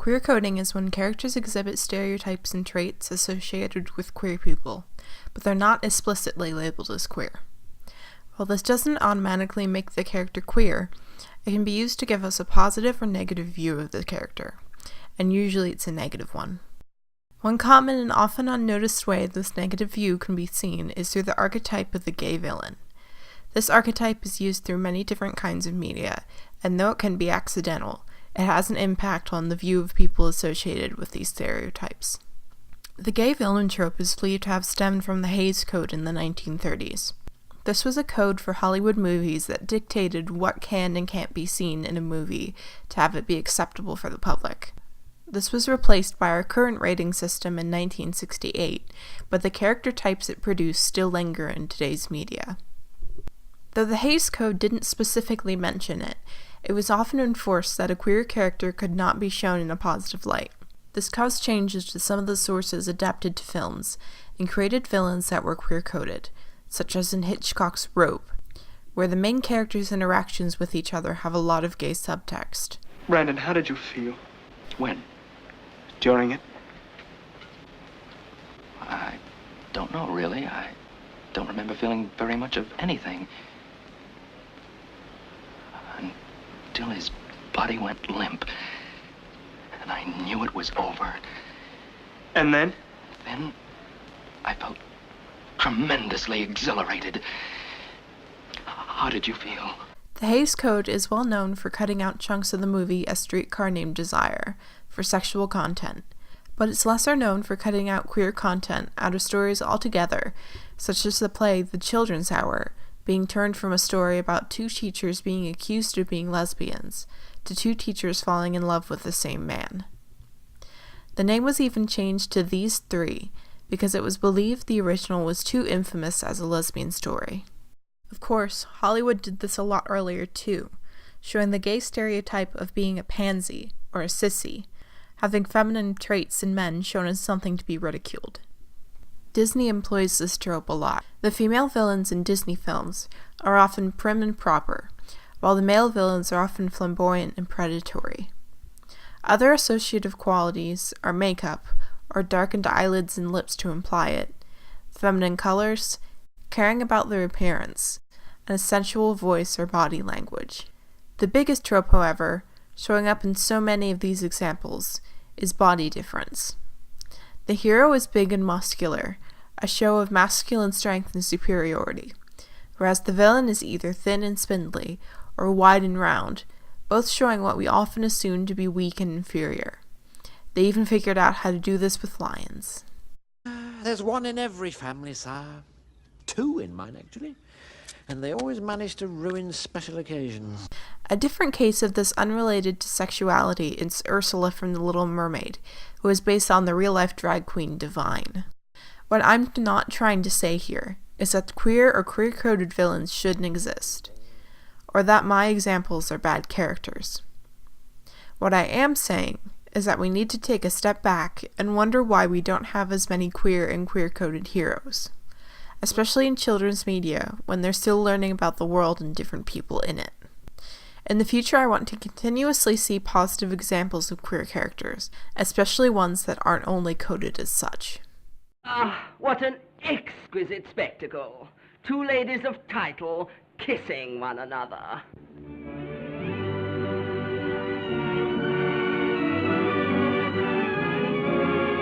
Queer coding is when characters exhibit stereotypes and traits associated with queer people, but they're not explicitly labeled as queer. While this doesn't automatically make the character queer, it can be used to give us a positive or negative view of the character, and usually it's a negative one. One common and often unnoticed way this negative view can be seen is through the archetype of the gay villain. This archetype is used through many different kinds of media, and though it can be accidental, it has an impact on the view of people associated with these stereotypes. The gay villain trope is believed to have stemmed from the Hays Code in the 1930s. This was a code for Hollywood movies that dictated what can and can't be seen in a movie to have it be acceptable for the public. This was replaced by our current rating system in 1968, but the character types it produced still linger in today's media. Though the Hays Code didn't specifically mention it, it was often enforced that a queer character could not be shown in a positive light. This caused changes to some of the sources adapted to films, and created villains that were queer-coded, such as in Hitchcock's Rope, where the main characters' interactions with each other have a lot of gay subtext. Brandon, how did you feel? When? During it? I don't know, really. I don't remember feeling very much of anything. Until his body went limp, and I knew it was over. And then? Then I felt tremendously exhilarated. How did you feel? The Hays Code is well known for cutting out chunks of the movie A Streetcar Named Desire for sexual content, but it's lesser known for cutting out queer content out of stories altogether, such as the play The Children's Hour, being turned from a story about two teachers being accused of being lesbians to two teachers falling in love with the same man. The name was even changed to These Three because it was believed the original was too infamous as a lesbian story. Of course, Hollywood did this a lot earlier too, showing the gay stereotype of being a pansy or a sissy, having feminine traits in men shown as something to be ridiculed. Disney employs this trope a lot. The female villains in Disney films are often prim and proper, while the male villains are often flamboyant and predatory. Other associative qualities are makeup, or darkened eyelids and lips to imply it, feminine colors, caring about their appearance, and a sensual voice or body language. The biggest trope, however, showing up in so many of these examples, is body difference. The hero is big and muscular, a show of masculine strength and superiority, whereas the villain is either thin and spindly, or wide and round, both showing what we often assume to be weak and inferior. They even figured out how to do this with lions. There's one in every family, sir. Two in mine, actually. And they always manage to ruin special occasions. A different case of this unrelated to sexuality is Ursula from The Little Mermaid, who is based on the real-life drag queen Divine. What I'm not trying to say here is that queer or queer-coded villains shouldn't exist, or that my examples are bad characters. What I am saying is that we need to take a step back and wonder why we don't have as many queer and queer-coded heroes, especially in children's media when they're still learning about the world and different people in it. In the future, I want to continuously see positive examples of queer characters, especially ones that aren't only coded as such. Ah, what an exquisite spectacle. Two ladies of title kissing one another.